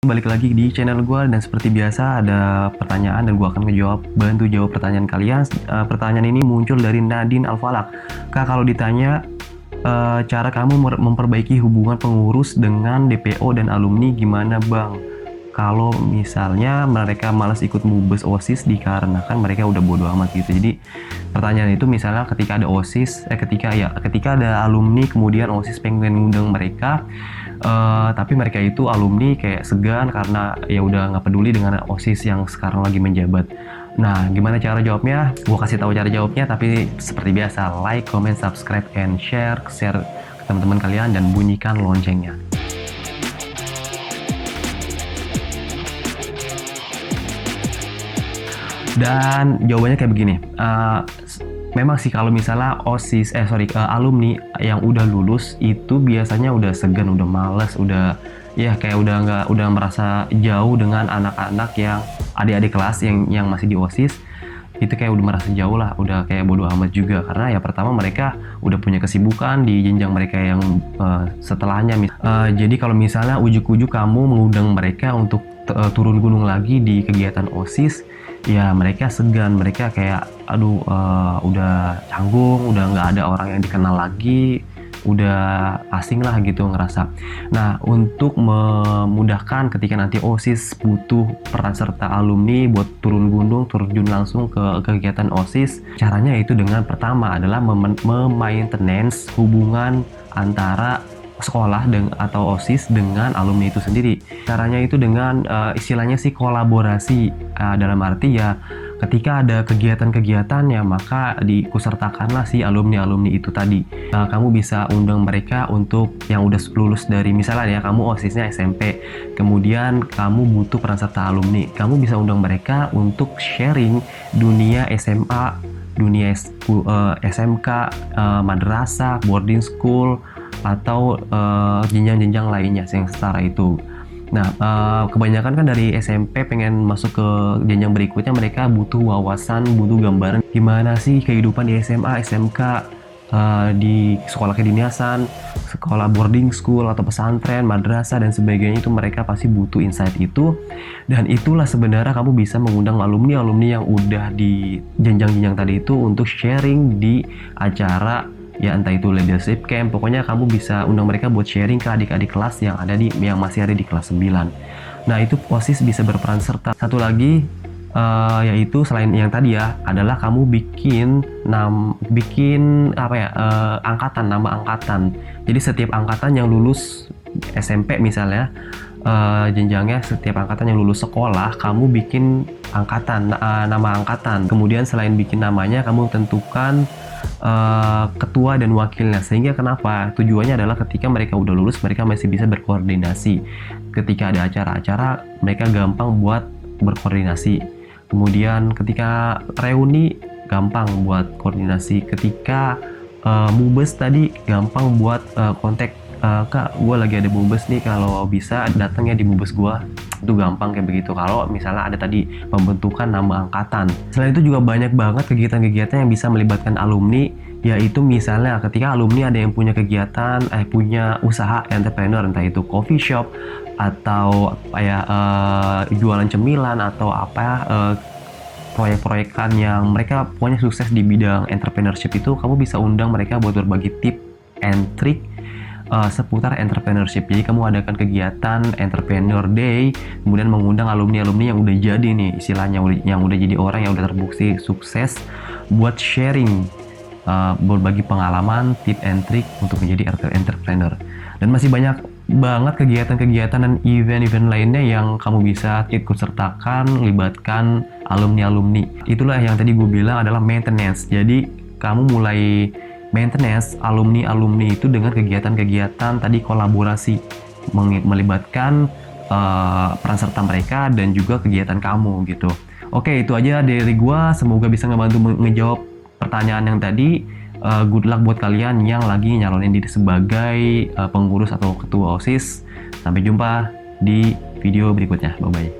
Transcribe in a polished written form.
Balik lagi di channel gue, dan seperti biasa ada pertanyaan dan gue akan bantu jawab pertanyaan kalian. Pertanyaan ini muncul dari Nadine Alfalak. Kak, kalau ditanya cara kamu memperbaiki hubungan pengurus dengan DPO dan alumni gimana bang? Kalau misalnya mereka malas ikut mubes OSIS dikarenakan mereka udah bodo amat gitu. Jadi pertanyaan itu misalnya ketika ada OSIS, ketika ada alumni kemudian OSIS pengen ngundang mereka, tapi mereka itu alumni kayak segan karena ya udah nggak peduli dengan OSIS yang sekarang lagi menjabat. Nah, gimana cara jawabnya? Gue kasih tahu cara jawabnya, tapi seperti biasa, like, comment, subscribe, and share ke teman-teman kalian dan bunyikan loncengnya. Dan jawabannya kayak begini. Memang sih kalau misalnya alumni yang udah lulus itu biasanya udah segan, udah males, udah kayak udah merasa jauh dengan anak-anak yang adik-adik kelas yang masih di OSIS. Itu kayak udah merasa jauh lah, udah kayak bodo amat juga, karena ya pertama mereka udah punya kesibukan di jenjang mereka yang setelahnya. Jadi kalau misalnya ujuk-ujuk kamu mengundang mereka untuk turun gunung lagi di kegiatan OSIS, ya mereka segan, mereka kayak udah canggung, udah nggak ada orang yang dikenal lagi, udah asing lah gitu ngerasa. Nah, untuk memudahkan ketika nanti OSIS butuh peran serta alumni buat turun gunung, terjun langsung ke kegiatan OSIS, caranya itu dengan pertama adalah memaintenance hubungan antara sekolah atau OSIS dengan alumni itu sendiri. Caranya itu dengan istilahnya sih kolaborasi, dalam arti ya ketika ada kegiatan-kegiatan ya maka diikutsertakanlah si alumni-alumni itu tadi. Kamu bisa undang mereka untuk yang udah lulus dari misalnya ya kamu OSISnya SMP, kemudian kamu butuh peran serta alumni, kamu bisa undang mereka untuk sharing dunia SMA, dunia SMK, madrasah, boarding school, atau jenjang-jenjang lainnya yang setara itu. Nah, kebanyakan kan dari SMP pengen masuk ke jenjang berikutnya, mereka butuh wawasan, butuh gambaran gimana sih kehidupan di SMA, SMK, di sekolah kedinasan, sekolah boarding school atau pesantren, madrasah dan sebagainya. Itu mereka pasti butuh insight itu, dan itulah sebenarnya kamu bisa mengundang alumni-alumni yang udah di jenjang-jenjang tadi itu untuk sharing di acara, ya entah itu leadership camp, pokoknya kamu bisa undang mereka buat sharing ke adik-adik kelas yang masih ada di kelas 9. Nah, itu OSIS bisa berperan serta. Satu lagi yaitu selain yang tadi ya, adalah kamu bikin angkatan, nama angkatan. Jadi setiap angkatan yang lulus SMP misalnya, jenjangnya setiap angkatan yang lulus sekolah, kamu bikin angkatan, nama angkatan. Kemudian selain bikin namanya, kamu tentukan ketua dan wakilnya. Sehingga kenapa? Tujuannya adalah ketika mereka udah lulus, mereka masih bisa berkoordinasi. Ketika ada acara-acara, mereka gampang buat berkoordinasi. Kemudian ketika reuni, gampang buat koordinasi. Ketika mubes tadi, gampang buat kontak. Kak, gue lagi ada mubes nih, kalau bisa datangnya di mubes gue. Itu gampang kayak begitu kalau misalnya ada tadi pembentukan nama angkatan. Selain itu juga banyak banget kegiatan-kegiatan yang bisa melibatkan alumni, yaitu misalnya ketika alumni ada yang punya kegiatan, punya usaha entrepreneur, entah itu coffee shop atau jualan cemilan atau proyek-proyekan yang mereka pokoknya sukses di bidang entrepreneurship, itu kamu bisa undang mereka buat berbagi tip and trick seputar entrepreneurship. Jadi kamu adakan kegiatan entrepreneur day, kemudian mengundang alumni-alumni yang udah jadi nih istilahnya, yang udah jadi orang yang udah terbukti sukses buat sharing, berbagi pengalaman, tip and trick untuk menjadi entrepreneur. Dan masih banyak banget kegiatan-kegiatan dan event-event lainnya yang kamu bisa ikut sertakan, libatkan alumni-alumni. Itulah yang tadi gue bilang adalah maintenance. Jadi kamu mulai maintenance alumni-alumni itu dengan kegiatan-kegiatan tadi kolaborasi, melibatkan peran serta mereka dan juga kegiatan kamu gitu. Oke, itu aja dari gua, semoga bisa ngebantu ngejawab pertanyaan yang tadi. Good luck buat kalian yang lagi nyalonin diri sebagai pengurus atau ketua OSIS. Sampai jumpa di video berikutnya, bye bye.